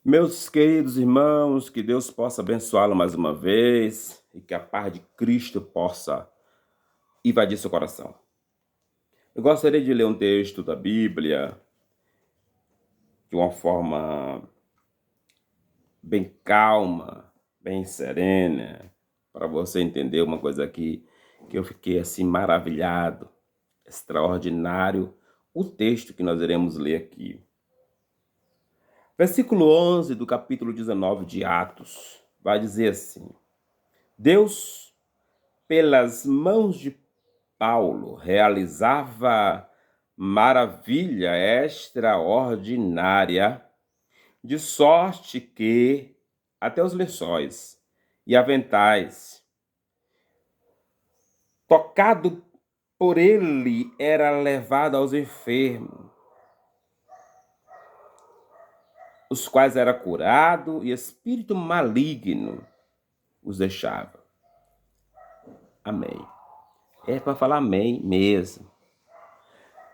Meus queridos irmãos, que Deus possa abençoá-lo mais uma vez e que a paz de Cristo possa invadir seu coração. Eu gostaria de ler um texto da Bíblia de uma forma bem calma, bem serena, para você entender uma coisa aqui que eu fiquei assim maravilhado, extraordinário, o texto que nós iremos ler aqui. Versículo 11 do capítulo 19 de Atos vai dizer assim: Deus, pelas mãos de Paulo, realizava maravilha extraordinária, de sorte que até os lençóis e aventais, tocado por ele, era levado aos enfermos, os quais era curado, e espírito maligno os deixava. Amém. É para falar amém mesmo.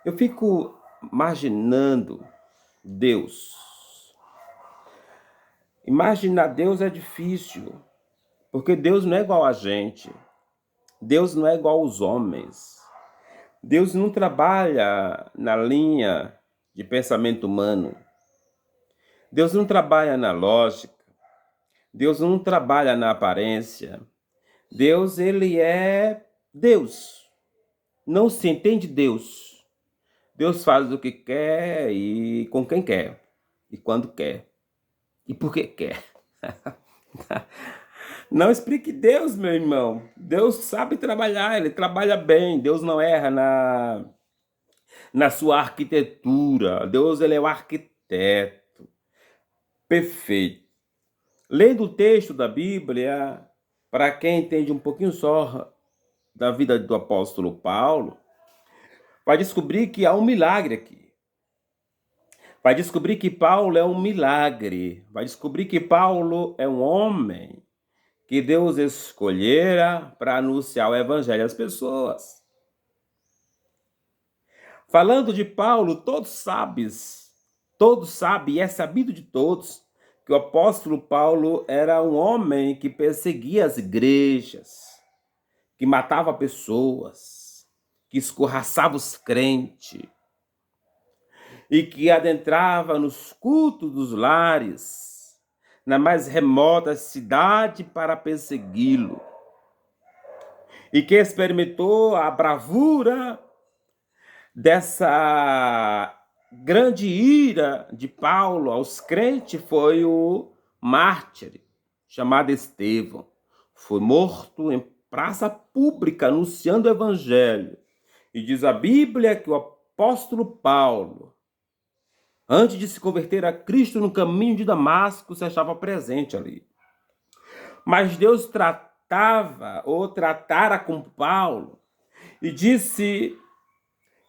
Eu fico imaginando Deus. Imaginar Deus é difícil, porque Deus não é igual a gente. Deus não é igual aos homens. Deus não trabalha na linha de pensamento humano. Deus não trabalha na lógica. Deus não trabalha na aparência. Deus, ele é Deus. Não se entende Deus. Deus faz o que quer e com quem quer. E quando quer. E por que quer. Não explique Deus, meu irmão. Deus sabe trabalhar, ele trabalha bem. Deus não erra na sua arquitetura. Deus, ele é o arquiteto perfeito. Lendo o texto da Bíblia, para quem entende um pouquinho só da vida do apóstolo Paulo, vai descobrir que há um milagre aqui. Vai descobrir que Paulo é um milagre. Vai descobrir que Paulo é um homem que Deus escolhera para anunciar o evangelho às pessoas. Falando de Paulo, todos sabem, e é sabido de todos, que o apóstolo Paulo era um homem que perseguia as igrejas, que matava pessoas, que escorraçava os crentes, e que adentrava nos cultos dos lares, na mais remota cidade para persegui-lo, e que experimentou a bravura dessa grande ira de Paulo aos crentes foi o mártir chamado Estevão. Foi morto em praça pública anunciando o evangelho. E diz a Bíblia que o apóstolo Paulo, antes de se converter a Cristo no caminho de Damasco, se achava presente ali. Mas Deus tratara com Paulo e disse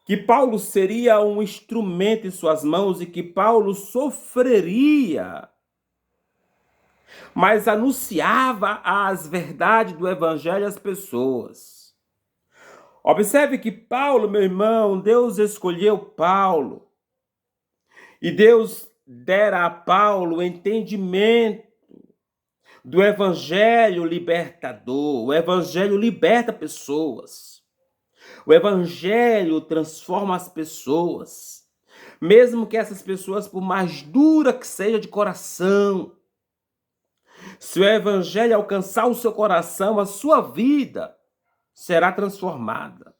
que Paulo seria um instrumento em suas mãos e que Paulo sofreria, mas anunciava as verdades do evangelho às pessoas. Observe que Paulo, meu irmão, Deus escolheu Paulo e Deus dera a Paulo entendimento do evangelho libertador. O evangelho liberta pessoas. O evangelho transforma as pessoas, mesmo que essas pessoas, por mais dura que seja de coração, se o evangelho alcançar o seu coração, a sua vida será transformada.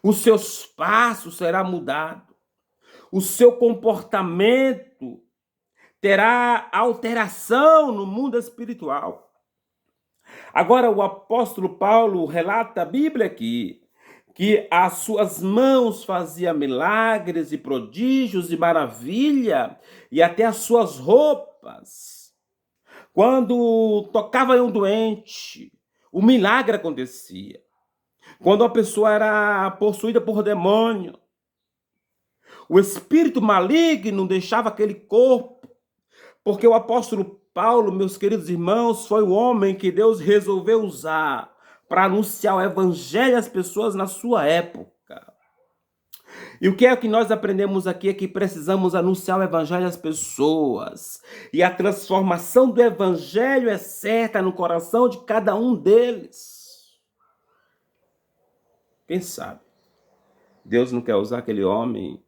Os seus passos será mudado. O seu comportamento terá alteração no mundo espiritual. Agora, o apóstolo Paulo relata a Bíblia aqui, que as suas mãos faziam milagres e prodígios e maravilha, e até as suas roupas. Quando tocava em um doente, o milagre acontecia. Quando a pessoa era possuída por demônio, o espírito maligno deixava aquele corpo, porque o apóstolo Paulo, meus queridos irmãos, foi o homem que Deus resolveu usar para anunciar o evangelho às pessoas na sua época. E o que é que nós aprendemos aqui é que precisamos anunciar o evangelho às pessoas. E a transformação do evangelho é certa no coração de cada um deles. Quem sabe? Deus não quer usar aquele homem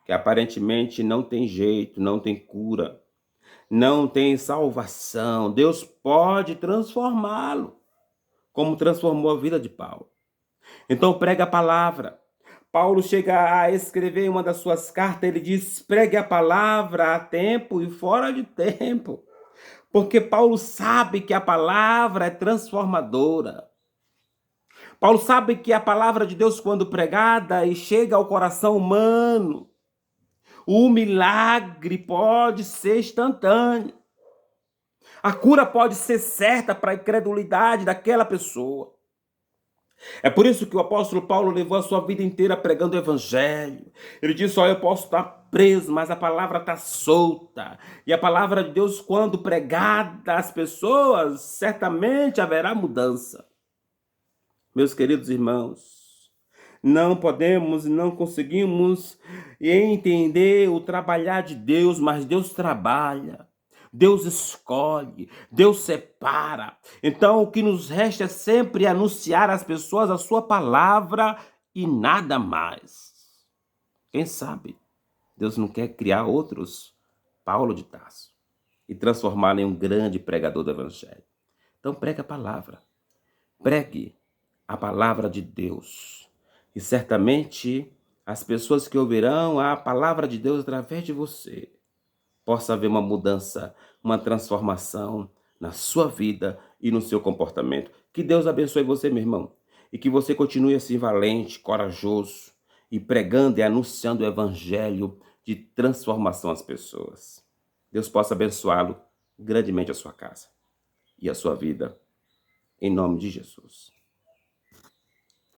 que aparentemente não tem jeito, não tem cura, não tem salvação. Deus pode transformá-lo, como transformou a vida de Paulo. Então prega a palavra. Paulo chega a escrever em uma das suas cartas, ele diz: pregue a palavra a tempo e fora de tempo. Porque Paulo sabe que a palavra é transformadora. Paulo sabe que a palavra de Deus, quando pregada e chega ao coração humano, o milagre pode ser instantâneo. A cura pode ser certa para a incredulidade daquela pessoa. É por isso que o apóstolo Paulo levou a sua vida inteira pregando o evangelho. Ele disse: olha, eu posso estar preso, mas a palavra está solta. E a palavra de Deus, quando pregada às pessoas, certamente haverá mudança. Meus queridos irmãos, não podemos e não conseguimos entender o trabalhar de Deus, mas Deus trabalha. Deus escolhe, Deus separa. Então, o que nos resta é sempre anunciar às pessoas a sua palavra e nada mais. Quem sabe Deus não quer criar outros Paulo de Tarso e transformá-lo em um grande pregador do evangelho. Então, pregue a palavra. Pregue a palavra de Deus. E certamente as pessoas que ouvirão a palavra de Deus através de você possa haver uma mudança, uma transformação na sua vida e no seu comportamento. Que Deus abençoe você, meu irmão, e que você continue assim valente, corajoso e pregando e anunciando o evangelho de transformação às pessoas. Deus possa abençoá-lo grandemente a sua casa e a sua vida, em nome de Jesus.